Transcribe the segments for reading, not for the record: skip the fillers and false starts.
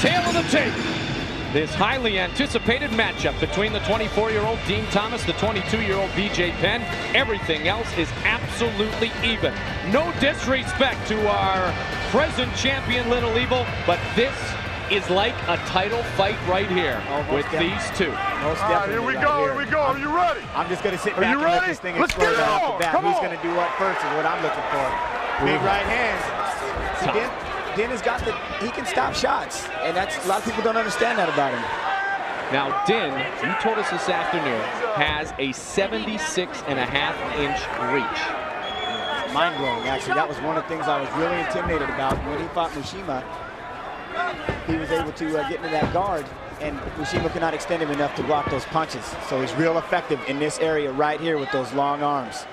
Tail of the tape. This highly anticipated matchup between the 24-year-old Dean Thomas, the 22-year-old BJ Penn. Everything else is absolutely even. No disrespect to our present champion Little Evil, but this is like a title fight right here with these two. Here we go, here we go. Are you ready? I'm just going to sit back and let this thing explode off the bat. Who's going to do what first is what I'm looking for. Big right hands. See, Den has got he can stop shots, and that's a lot of people don't understand that about him. Now, Din, you told us this afternoon, has a 76.5-inch reach. Mind-blowing, actually. That was one of the things I was really intimidated about. When he fought Mushima, he was able to get into that guard, and Mushima could not extend him enough to block those punches. So he's real effective in this area right here with those long arms.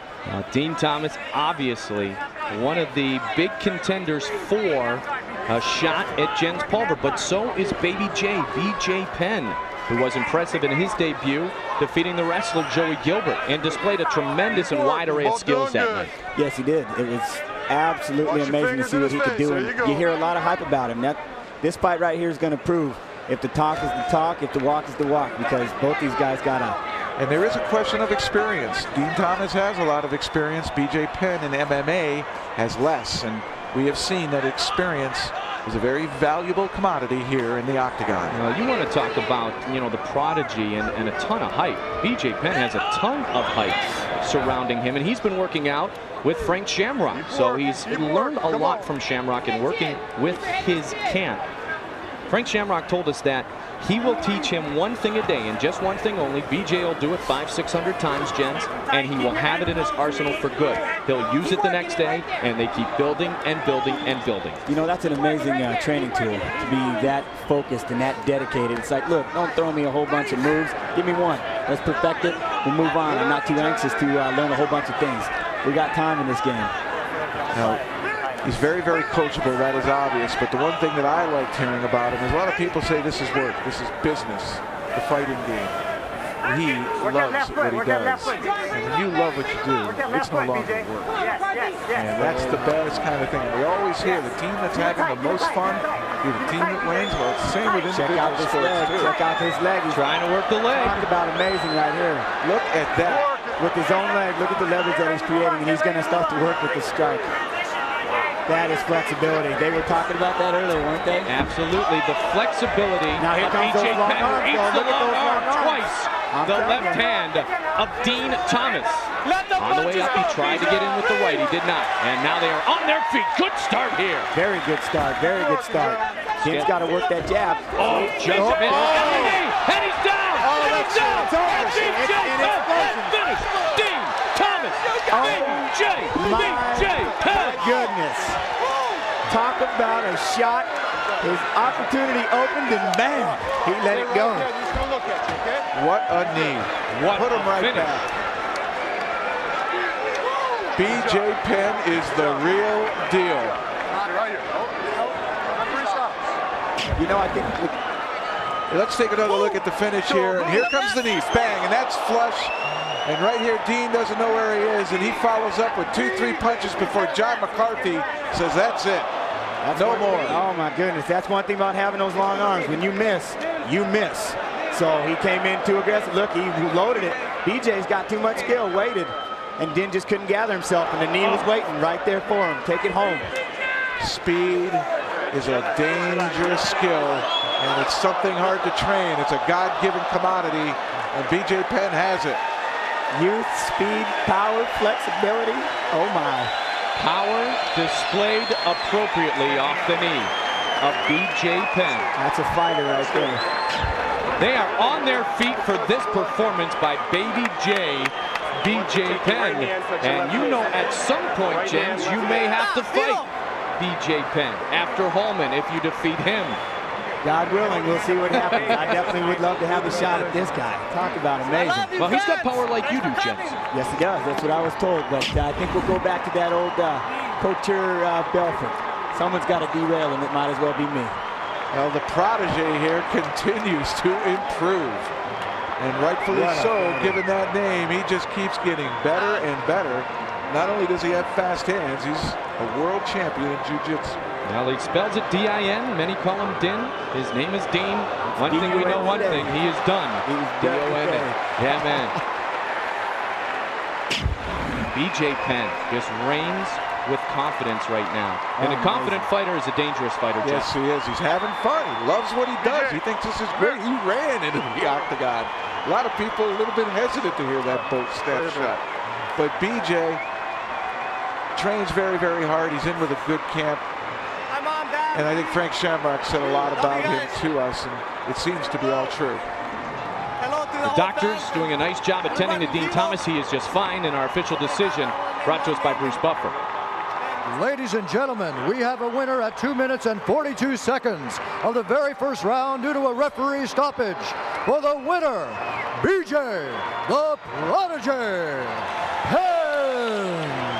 Dean Thomas, obviously, one of the big contenders for a shot at Jens Pulver, but so is Baby J, BJ Penn, who was impressive in his debut, defeating the wrestler Joey Gilbert, and displayed a tremendous and wide array of skills that night. Yes, he did. It was absolutely amazing to see what he could do, and you hear a lot of hype about him. This fight right here is going to prove if the talk is the talk, if the walk is the walk, because both these guys got up. And there is a question of experience. Dean Thomas has a lot of experience. BJ Penn in MMA has less. And we have seen that experience is a very valuable commodity here in the octagon. You want to talk about, the prodigy and a ton of hype. BJ Penn has a ton of hype surrounding him, and he's been working out with Frank Shamrock. So he's learned a lot from Shamrock and working with his camp. Frank Shamrock told us that he will teach him one thing a day, and just one thing only. BJ will do it 500-600 times, Jens, and he will have it in his arsenal for good. He'll use it the next day, and they keep building and building and building. That's an amazing training tool, to be that focused and that dedicated. It's like, look, don't throw me a whole bunch of moves. Give me one. Let's perfect it. We'll move on. I'm not too anxious to learn a whole bunch of things. We got time in this game. Now, he's very, very coachable, that is obvious, but the one thing that I liked hearing about him is a lot of people say this is work, this is business, the fighting game. He loves what he does, and when you love what you do, it's no longer work. And that's the best kind of thing. We always hear the team that's having the most fun, you're the team that wins. Well, it's the same with individual sports, too. Check out his leg. He's trying to work the leg. Talk about amazing right here. Look at that. With his own leg, look at the leverage that he's creating, and he's going to start to work with the strike. That is flexibility. They were talking about that earlier, weren't they? Absolutely. The flexibility. Now here comes BJ those long Penn arms. eats the long arm arms. twice. The left hand of Dean Thomas. On the way up, he tried to get in with the right. He did not. And now they are on their feet. Good start here. Very good start. Very good start. Dean's got to work that jab. Oh, just missed. And he's down. And he's down. And BJ Penn has finished. Dean Thomas. BJ Penn. Goodness. Talk about a shot. His opportunity opened, and bam, he let it go. What a knee. Put him right back. BJ Penn is the real deal. I think let's take another look at the finish here. And here comes the knee. Bang, and that's flush. And right here, Dean doesn't know where he is, and he follows up with 2-3 punches before John McCarthy says, that's it. No more. Oh, my goodness. That's one thing about having those long arms. When you miss, you miss. So he came in too aggressive. Look, he loaded it. BJ's got too much skill, waited, and Dean just couldn't gather himself, and the knee was waiting right there for him. Take it home. Speed is a dangerous skill, and it's something hard to train. It's a God-given commodity, and BJ Penn has it. Youth, speed, power, flexibility. Oh, my. Power displayed appropriately off the knee of BJ Penn. That's a fighter right there. They are on their feet for this performance by Baby J, BJ Penn. And at some point, Jens, you may have to fight BJ Penn after Holman if you defeat him. God willing, we'll see what happens. I definitely would love to have a shot at this guy. Talk about amazing. Well, he's got power like you do, Jens. Yes, he does. That's what I was told. But I think we'll go back to that old Couture Belfort. Someone's got to derail him. It might as well be me. Well, the protege here continues to improve. And rightfully so, given that name, he just keeps getting better and better. Not only does he have fast hands, he's a world champion in jiu-jitsu. Well, he spells it D-I-N. Many call him Din. His name is Dean. One thing we know, one thing, he is done. D-O-N-A. Yeah, man. BJ Penn just reigns with confidence right now. And a confident fighter is a dangerous fighter, Jeff. Yes, he is. He's having fun. He loves what he does. He thinks this is great. He ran into the octagon. A lot of people a little bit hesitant to hear that boat step shot. But BJ trains very, very hard. He's in with a good camp. And I think Frank Shamrock said a lot about him to us, and it seems to be all true. The doctor's doing a nice job attending to Dean Thomas. He is just fine in our official decision, brought to us by Bruce Buffer. Ladies and gentlemen, we have a winner at 2 minutes and 42 seconds of the very first round due to a referee stoppage. For the winner, BJ the Prodigy Penn.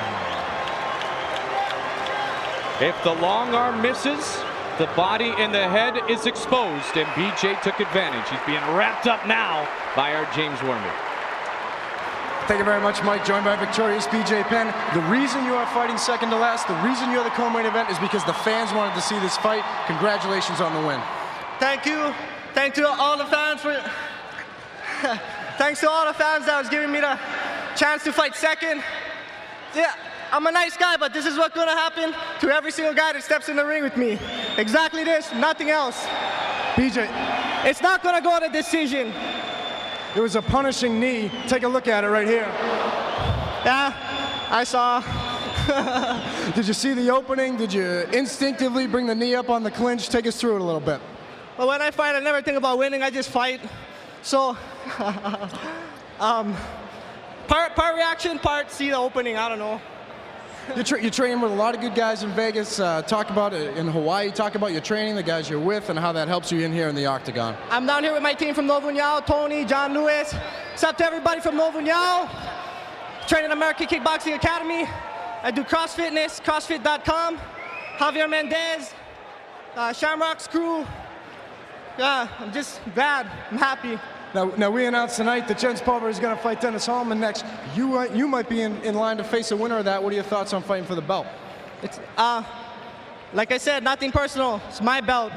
If the long arm misses, the body and the head is exposed, and BJ took advantage. He's being wrapped up now by our James Wormy. Thank you very much, Mike. Joined by victorious BJ Penn. The reason you are fighting second to last, the reason you're the co-main event is because the fans wanted to see this fight. Congratulations on the win. Thank you. Thank you to all the fans for. Thanks to all the fans that was giving me the chance to fight second. Yeah, I'm a nice guy, but this is what's gonna happen to every single guy that steps in the ring with me. Exactly this, nothing else. BJ, It's not gonna go to decision. it was a punishing knee. Take a look at it right here. Yeah, I saw. Did you see the opening? Did you instinctively bring the knee up on the clinch? Take us through it a little bit. But when I fight, I never think about winning. I just fight. So, part reaction, part see the opening. I don't know. You're training with a lot of good guys in Vegas. Talk about it in Hawaii. Talk about your training, the guys you're with, and how that helps you in here in the octagon. I'm down here with my team from Novo União, Tony, John Lewis. What's up to everybody from Novo União? Training American Kickboxing Academy. I do CrossFitness, CrossFit.com. Javier Mendez, Shamrock's crew. Yeah, I'm just glad. I'm happy. Now we announced tonight that Jens Pulver is going to fight Dennis Hallman next. You might be in line to face a winner of that. What are your thoughts on fighting for the belt? It's like I said, nothing personal. It's my belt.